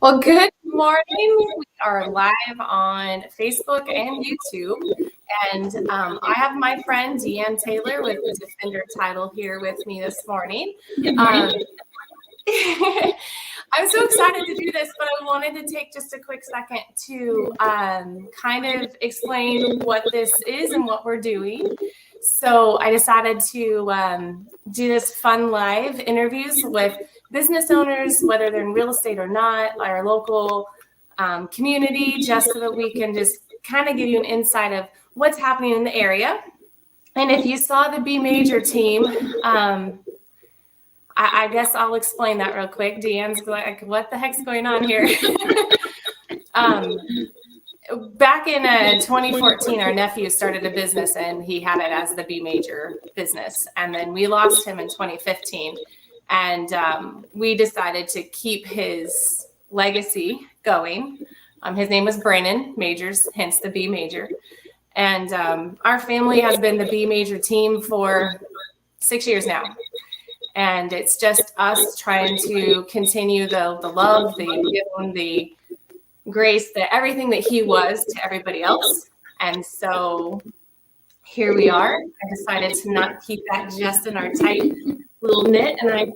Well, good morning. We are live on Facebook and YouTube. And I have my friend Deanne Taylor with the Defender title here with me this morning. I'm so excited to do this, but I wanted to take just a quick second to kind of explain what this is and what we're doing. So I decided to do this fun live interviews with business owners, whether they're in real estate or not, our local community, just so that we can just kind of give you an insight of what's happening in the area. And if you saw the B Major team, I guess I'll explain that real quick. Deanne's like, what the heck's going on here? Back in 2014, our nephew started a business and he had it as the B Major business. And then we lost him in 2015. And we decided to keep his legacy going. His name was Brandon Majors, hence the B Major. And our family has been the B Major team for 6 years now. And it's just us trying to continue the love, the grace, everything that he was to everybody else. And so here we are. I decided to not keep that just in our tight little knit, and I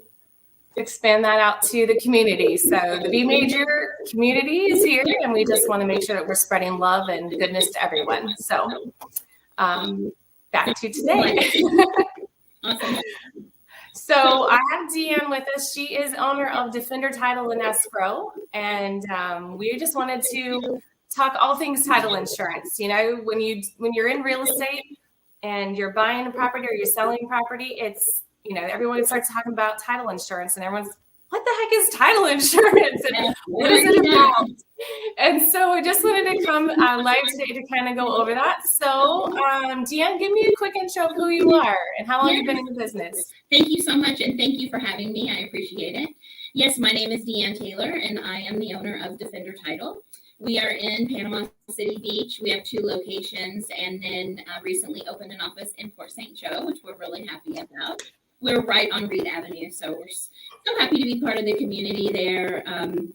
expand that out to the community. So the B Major community is here, and we just want to make sure that we're spreading love and goodness to everyone. So back to today. Awesome. So I have Deanne with us. She is owner of Defender Title and Escrow, and we just wanted to talk all things title insurance. You know, when you're in real estate and you're buying a property or you're selling property, it's, you know, everyone starts talking about title insurance, and everyone's, what the heck is title insurance, and what is it about? And so I just wanted to come live today to kind of go over that. So Deanne, give me a quick intro of who you are and how long you've been in the business. Thank you so much, and thank you for having me. I appreciate it. Yes, my name is Deanne Taylor, and I am the owner of Defender Title. We are in Panama City Beach. We have 2 locations, and then recently opened an office in Port St. Joe, which we're really happy about. We're right on Reed Avenue, so we're so happy to be part of the community there.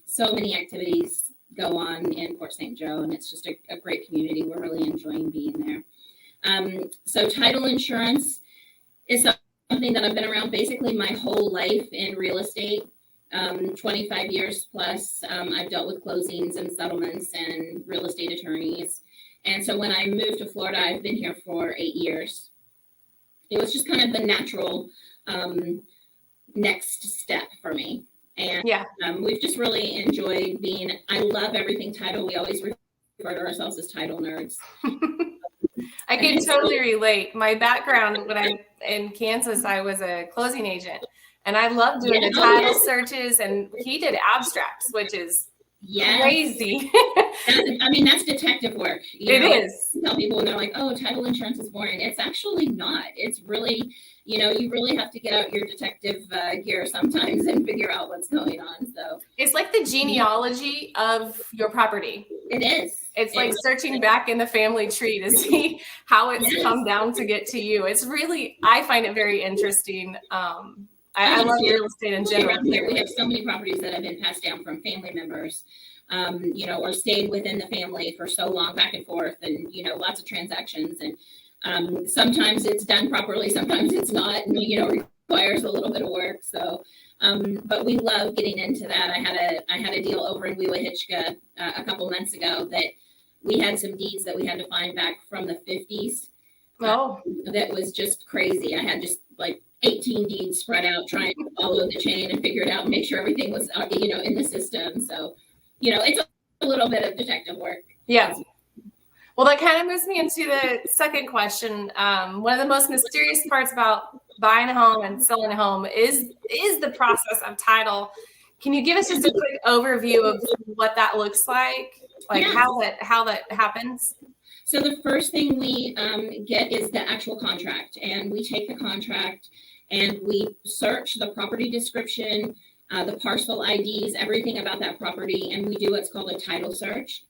So many activities go on in Port St. Joe, and it's just a great community. We're really enjoying being there. So title insurance is something that I've been around basically my whole life in real estate, 25 years plus. I've dealt with closings and settlements and real estate attorneys. And so when I moved to Florida, I've been here for 8 years. It was just kind of the natural next step for me. And we've just really enjoyed I love everything title. We always refer to ourselves as title nerds. I can totally relate. My background, when I'm in Kansas, I was a closing agent, and I loved doing the title searches, and he did abstracts, which is crazy. That's detective work. It is. I tell people when they're like, oh, title insurance is boring. It's actually not. It's really, you really have to get out your detective gear sometimes and figure out what's going on. So it's like the genealogy of your property. It is. It's like searching back in the family tree to see how it's come down to get to you. It's really, I find it very interesting. I love real estate in general. We have so many properties that have been passed down from family members, or stayed within the family for so long, back and forth, and, lots of transactions. And sometimes it's done properly, sometimes it's not, and, requires a little bit of work. So, but we love getting into that. I had a deal over in Weewahitchka a couple months ago that we had some deeds that we had to find back from the 50s. That was just crazy. I had just like 18 deeds spread out, trying to follow the chain and figure it out and make sure everything was, in the system. So, it's a little bit of detective work. Yeah. Well, that kind of moves me into the second question. One of the most mysterious parts about buying a home and selling a home is the process of title. Can you give us just a quick overview of what that looks like how that happens? So the first thing we get is the actual contract, and we take the contract and we search the property description, the parcel IDs, everything about that property, and we do what's called a title search.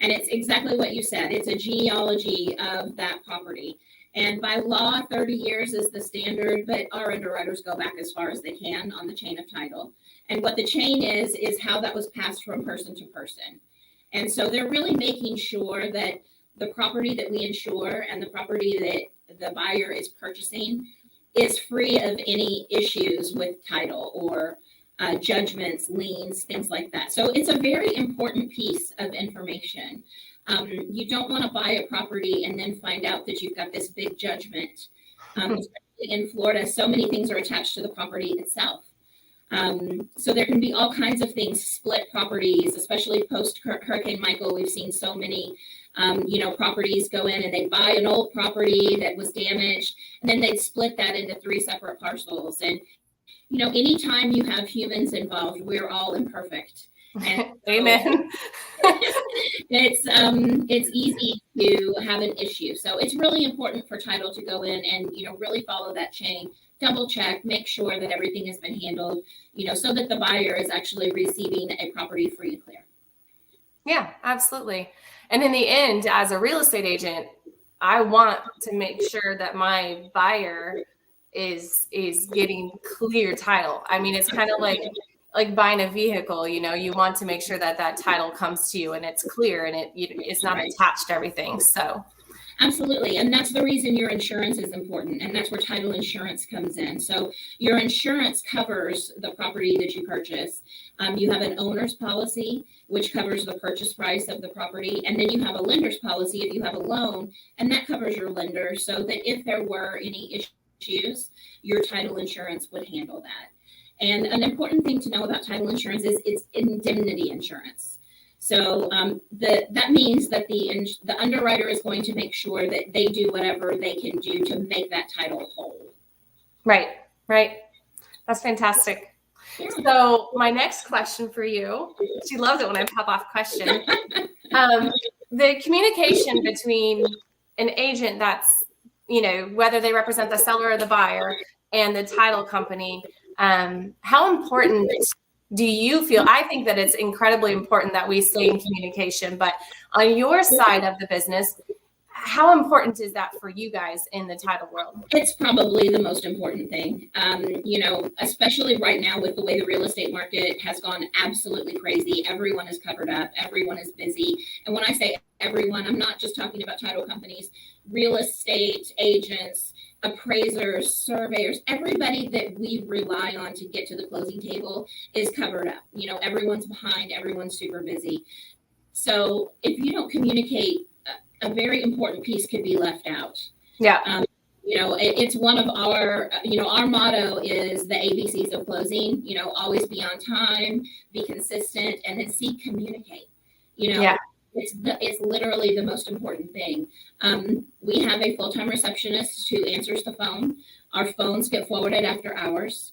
And it's exactly what you said. It's a genealogy of that property. And by law, 30 years is the standard, but our underwriters go back as far as they can on the chain of title. And what the chain is how that was passed from person to person. And so they're really making sure that the property that we insure and the property that the buyer is purchasing is free of any issues with title or judgments, liens, things like that. So it's a very important piece of information. You don't want to buy a property and then find out that you've got this big judgment. In Florida, so many things are attached to the property itself. So there can be all kinds of things, split properties, especially post Hurricane Michael. We've seen so many, properties go in and they buy an old property that was damaged, and then they'd split that into 3 separate parcels. And, anytime you have humans involved, we're all imperfect. And Amen. It's easy to have an issue. So it's really important for title to go in and, really follow that chain, double check, make sure that everything has been handled, so that the buyer is actually receiving a property free and clear. Yeah, absolutely. And in the end, as a real estate agent, I want to make sure that my buyer is getting clear title. I mean, it's kind of like buying a vehicle, you want to make sure that title comes to you and it's clear and it's not attached to everything. So absolutely. And that's the reason your insurance is important. And that's where title insurance comes in. So your insurance covers the property that you purchase. You have an owner's policy, which covers the purchase price of the property. And then you have a lender's policy if you have a loan, and that covers your lender so that if there were any issues, your title insurance would handle that. And an important thing to know about title insurance is it's indemnity insurance. So that means that the underwriter is going to make sure that they do whatever they can do to make that title whole. Right. That's fantastic. Yeah. So my next question for you, she loves it when I pop off question. The communication between an agent that's, whether they represent the seller or the buyer and the title company, how important do you feel? I think that it's incredibly important that we stay in communication, but on your side of the business, how important is that for you guys in the title world? It's probably the most important thing, especially right now with the way the real estate market has gone absolutely crazy. Everyone is covered up. Everyone is busy. And when I say everyone, I'm not just talking about title companies, real estate agents, appraisers, surveyors, everybody that we rely on to get to the closing table is covered up. Everyone's behind, everyone's super busy. So if you don't communicate, a very important piece could be left out. Yeah. It's one of our, our motto is the ABCs of closing, always be on time, be consistent, and then communicate. Yeah. It's literally the most important thing. We have a full-time receptionist who answers the phone. Our phones get forwarded after hours.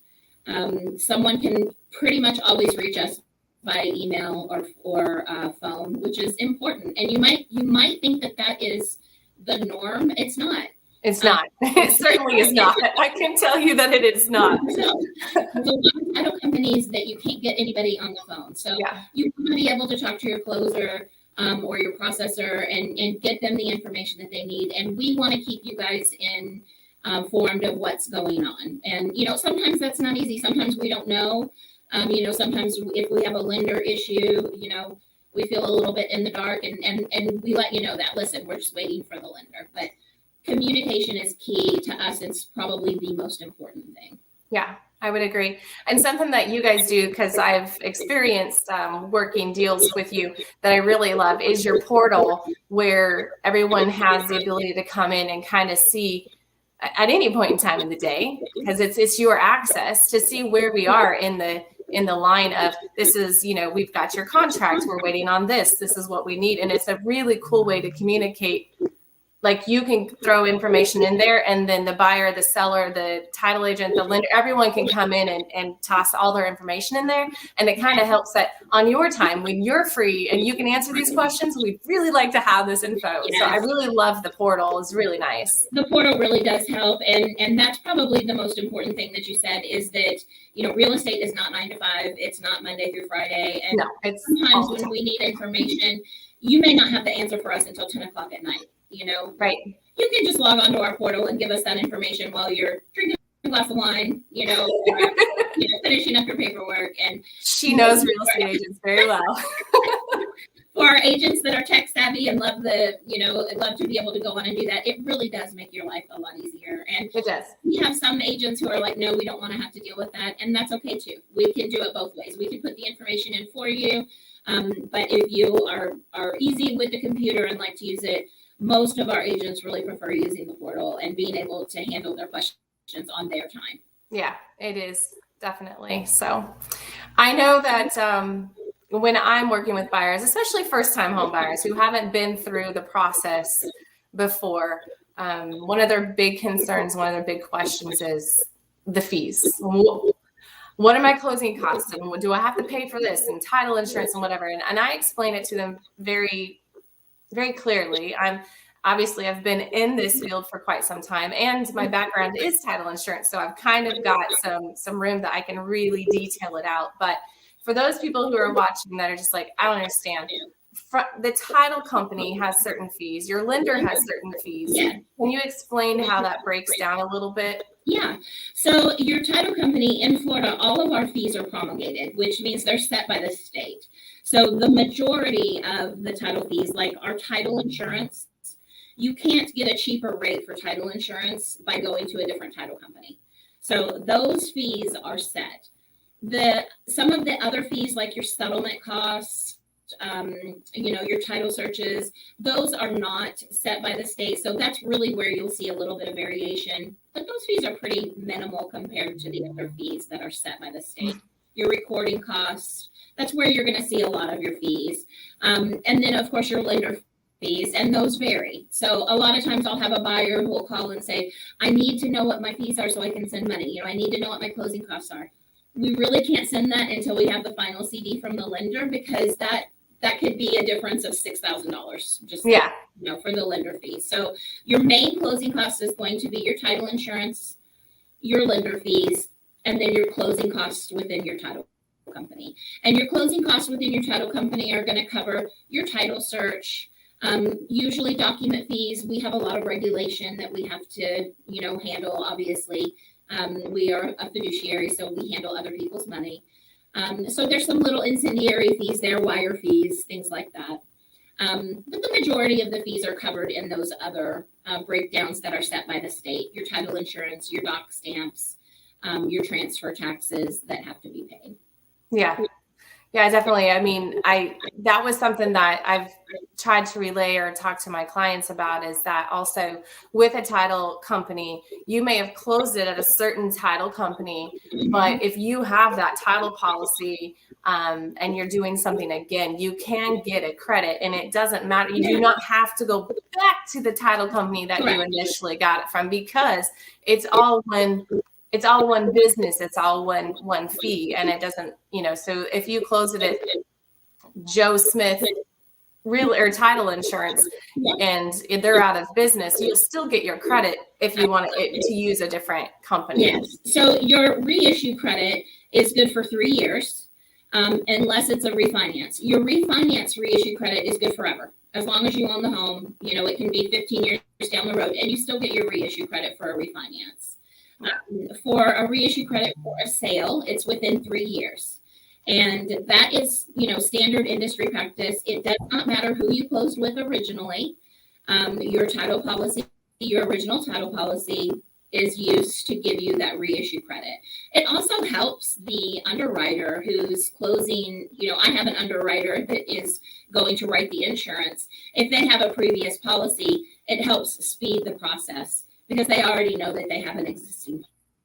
Someone can pretty much always reach us by email or phone, which is important. And you might think that is the norm. It's not. It's not. It certainly is not. I can tell you that it is not. So there's a lot of title companies that you can't get anybody on the phone. So you want to be able to talk to your closer or your processor and get them the information that they need. And we want to keep you guys informed of what's going on. And, sometimes that's not easy. Sometimes we don't know. Sometimes if we have a lender issue, we feel a little bit in the dark and we let you know that, listen, we're just waiting for the lender. But communication is key to us. It's probably the most important thing. Yeah, I would agree. And something that you guys do, because I've experienced working deals with you that I really love, is your portal where everyone has the ability to come in and kind of see at any point in time in the day, because it's your access to see where we are in the line of this is, we've got your contract, we're waiting on this is what we need. And it's a really cool way to communicate. Like you can throw information in there and then the buyer, the seller, the title agent, the lender, everyone can come in and toss all their information in there. And it kind of helps that on your time when you're free and you can answer these questions, we'd really like to have this info. Yes. So I really love the portal. It's really nice. The portal really does help. And that's probably the most important thing that you said is that, real estate is not 9 to 5. It's not Monday through Friday. And no, it's sometimes when we need information, you may not have the answer for us until 10 o'clock at night. Right. you can just log onto our portal and give us that information while you're drinking a glass of wine, finishing up your paperwork. And she knows real estate agents very well. For our agents that are tech savvy and love to be able to go on and do that, it really does make your life a lot easier. And it does. We have some agents who are like, no, we don't want to have to deal with that. And that's okay too. We can do it both ways. We can put the information in for you. But if you are easy with the computer and like to use it, most of our agents really prefer using the portal and being able to handle their questions on their time. Yeah, it is definitely. So I know that when I'm working with buyers, especially first-time home buyers who haven't been through the process before, one of their big concerns, one of their big questions is the fees. What are my closing costs? And do I have to pay for this and title insurance and whatever? And I explain it to them very, very clearly. I've been in this field for quite some time, and my background is title insurance. So I've kind of got some room that I can really detail it out. But for those people who are watching that are just like, I don't understand. The title company has certain fees. Your lender has certain fees. Yeah. Can you explain how that breaks down a little bit? Yeah. So your title company in Florida, all of our fees are promulgated, which means they're set by the state. So the majority of the title fees, like our title insurance, you can't get a cheaper rate for title insurance by going to a different title company. So those fees are set. Some of the other fees, like your settlement costs, your title searches, those are not set by the state. So that's really where you'll see a little bit of variation. But those fees are pretty minimal compared to the other fees that are set by the state. Your recording costs, that's where you're going to see a lot of your fees. And then, of course, your lender fees, and those vary. So a lot of times I'll have a buyer who will call and say, I need to know what my fees are so I can send money. I need to know what my closing costs are. We really can't send that until we have the final CD from the lender, because that could be a difference of $6,000 just for the lender fees. So your main closing cost is going to be your title insurance, your lender fees, and then your closing costs within your title company. And your closing costs within your title company are going to cover your title search, usually document fees. We have a lot of regulation that we have to, handle, obviously. We are a fiduciary, so we handle other people's money. So there's some little incendiary fees there, wire fees, things like that. But the majority of the fees are covered in those other breakdowns that are set by the state: your title insurance, your doc stamps, your transfer taxes that have to be paid. Yeah, definitely. I mean, that was something that I've tried to relay or talk to my clients about, is that also with a title company, you may have closed it at a certain title company, but if you have that title policy and you're doing something again, you can get a credit, and it doesn't matter. You do not have to go back to the title company that you initially got it from, because it's all one business. It's all one fee, and it doesn't, so if you close it at Joe Smith Real or Title Insurance and they're out of business, you'll still get your credit if you want to use a different company. Yes. So your reissue credit is good for 3 years, unless it's a refinance. Your refinance reissue credit is good forever. As long as you own the home, it can be 15 years down the road, and you still get your reissue credit for a refinance. For a reissue credit for a sale, it's within 3 years. And that is, standard industry practice. It does not matter who you closed with originally. Your title policy, your original title policy is used to give you that reissue credit. It also helps the underwriter who's closing, I have an underwriter that is going to write the insurance. If they have a previous policy, it helps speed the process, because they already know that they have an existing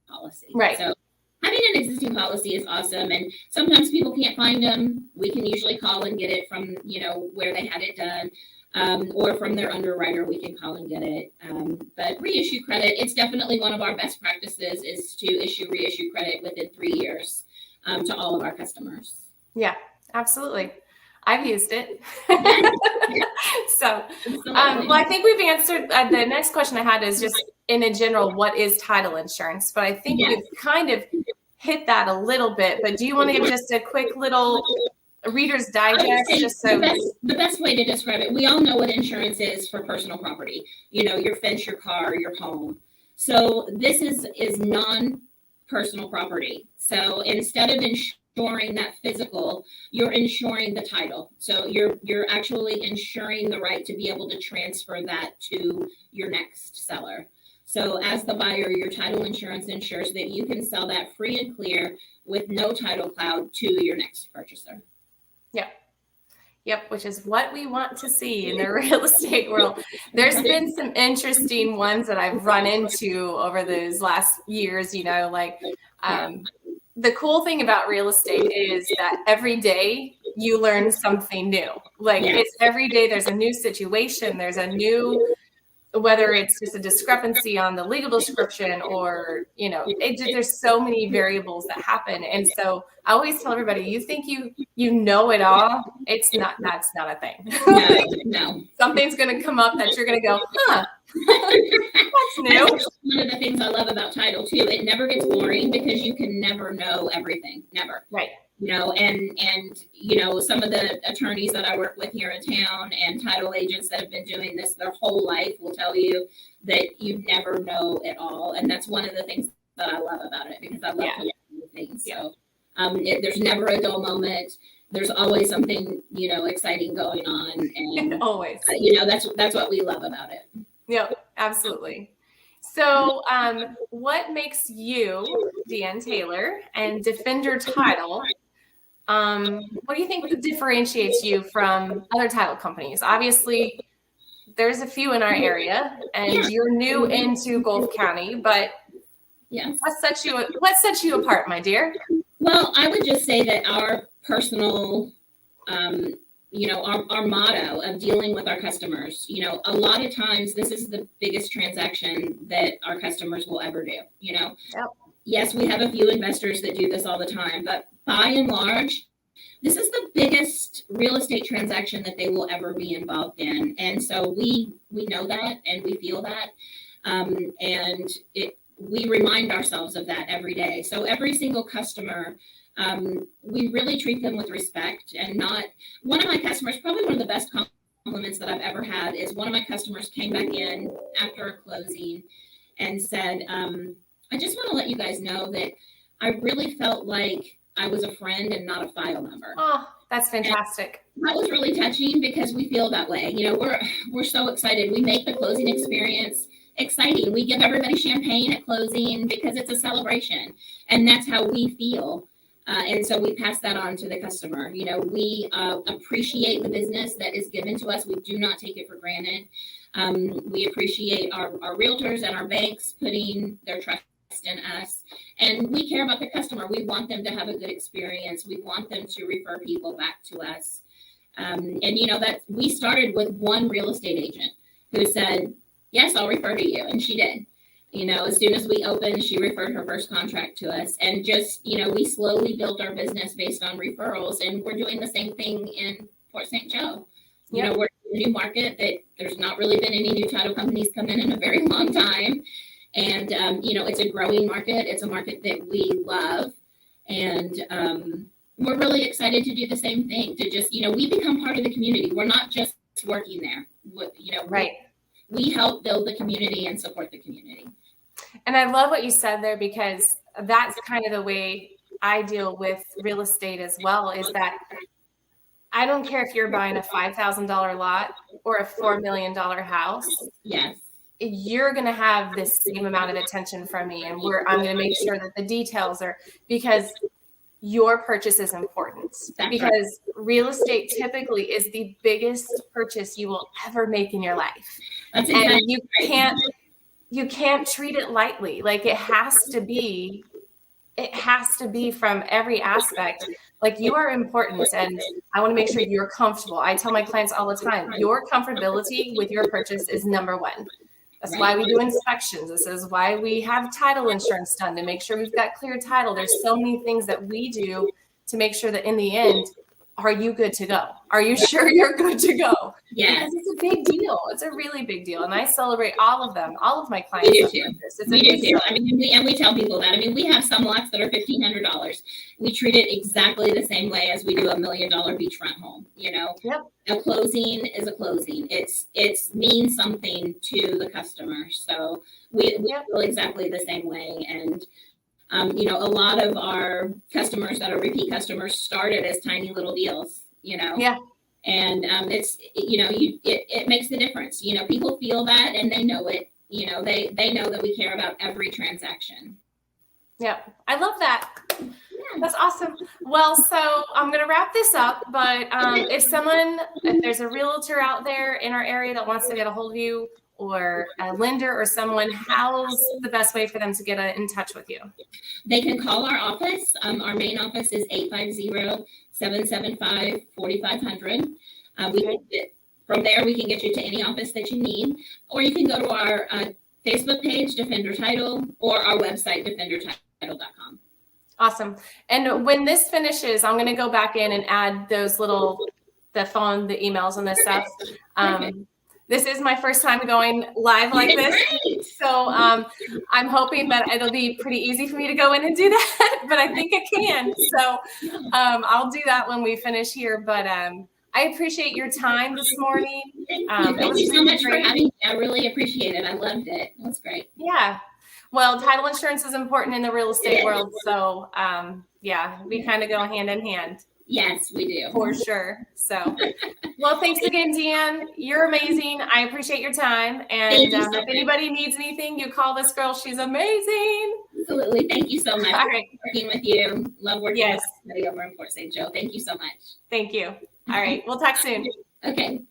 policy. Right. So having an existing policy is awesome. And sometimes people can't find them. We can usually call and get it from, where they had it done, or from their underwriter, we can call and get it. But reissue credit, it's definitely one of our best practices, is to issue reissue credit within 3 years to all of our customers. Yeah, absolutely. I've used it. So, well, I think we've answered the next question I had is just in a general, what is title insurance? But I think we've kind of hit that a little bit. But do you want to give just a quick little a Reader's I would Digest, say just so. the best way to describe it, we all know what insurance is for personal property. Your fence, your car, your home. So this is non-personal property. So instead of insuring that physical, you're insuring the title. So you're actually insuring the right to be able to transfer that to your next seller. So as the buyer, your title insurance ensures that you can sell that free and clear with no title cloud to your next purchaser. Yep, which is what we want to see in the real estate world. There's been some interesting ones that I've run into over those last years, the cool thing about real estate is that every day you learn something new. It's every day there's a new situation, there's a new, whether it's just a discrepancy on the legal description or, there's so many variables that happen. And so I always tell everybody, you think you know it all. That's not a thing. No. Something's going to come up that you're going to go, that's new. That's one of the things I love about title too. It never gets boring because you can never know everything. Never. Right. And some of the attorneys that I work with here in town and title agents that have been doing this their whole life will tell you that you never know it all. And that's one of the things that I love about it, because I love to learn new things. So there's never a dull moment. There's always something, exciting going on. And always, that's what we love about it. Yep, absolutely. So what makes you, Deanne Taylor, and Defender Title, what do you think differentiates you from other title companies? Obviously, there's a few in our area, and you're new into Gulf County, but what sets you apart, my dear? Well, I would just say that our personal, our motto of dealing with our customers, a lot of times this is the biggest transaction that our customers will ever do. Yep. Yes, we have a few investors that do this all the time, but by and large, this is the biggest real estate transaction that they will ever be involved in. And so we know that, and we feel that. And we remind ourselves of that every day. So every single customer, we really treat them with respect, and not one of my customers, probably one of the best compliments that I've ever had is one of my customers came back in after a closing and said, I just want to let you guys know that I really felt like I was a friend and not a file number. Oh, that's fantastic. And that was really touching, because we feel that way. We're so excited. We make the closing experience exciting. We give everybody champagne at closing because it's a celebration, and that's how we feel. And so we pass that on to the customer. We appreciate the business that is given to us. We do not take it for granted. We appreciate our realtors and our banks putting their trust in us. And we care about the customer. We want them to have a good experience. We want them to refer people back to us. That we started with one real estate agent who said, yes, I'll refer to you. And she did. As soon as we opened, she referred her first contract to us, and just, we slowly built our business based on referrals, and we're doing the same thing in Port St. Joe. We're in a new market that there's not really been any new title companies come in a very long time. And, it's a growing market. It's a market that we love. And we're really excited to do the same thing, to just, we become part of the community. We're not just working there. Right. We help build the community and support the community. And I love what you said there, because that's kind of the way I deal with real estate as well, is that I don't care if you're buying a $5,000 lot or a $4 million house. Yes. You're going to have the same amount of attention from me, and I'm going to make sure that the details are, because your purchase is important. Because real estate typically is the biggest purchase you will ever make in your life. That's exactly and you can't treat it lightly. It has to be from every aspect. You are important, and I want to make sure you're comfortable. I tell my clients all the time, your comfortability with your purchase is number one. That's why we do inspections. This is why we have title insurance done, to make sure we've got clear title. There's so many things that we do to make sure that in the end, are you good to go? Are you sure you're good to go? Yes. Because it's a big deal. It's a really big deal. And I celebrate all of them, all of my clients. We do too. It's We do too. I mean, we tell people that. I mean, we have some lots that are $1,500. We treat it exactly the same way as we do $1 million beachfront home. You know, Yep. A closing is a closing. It's means something to the customer. So we feel exactly the same way. And you know, a lot of our customers that are repeat customers started as tiny little deals, you know. Yeah. And it's, you know, it makes the difference. You know, people feel that and they know it. You know, they know that we care about every transaction. Yeah. I love that. Yeah. That's awesome. Well, so I'm going to wrap this up, but if there's a realtor out there in our area that wants to get a hold of you, or a lender or someone, how's the best way for them to get in touch with you? They can call our office. Our main office is 850-775-4500. From there, we can get you to any office that you need, or you can go to our Facebook page, Defender Title, or our website, defendertitle.com. Awesome. And when this finishes, I'm going to go back in and add those the phone, the emails, and this stuff. This is my first time going live like this. Great. So I'm hoping that it'll be pretty easy for me to go in and do that, but I think I can. So I'll do that when we finish here. But I appreciate your time this morning. Thank you so much for having me. I really appreciate it. I loved it. It was great. Yeah. Well, title insurance is important in the real estate world. So yeah, we kind of go hand in hand. Yes, we do. For sure. So, well, thanks again, Deanne. You're amazing. I appreciate your time. And if anybody needs anything, you call this girl. She's amazing. Absolutely. Thank you so much. All right. Working with you. Love working with somebody over in Port St. Joe. Thank you so much. Thank you. All right. We'll talk soon. Okay.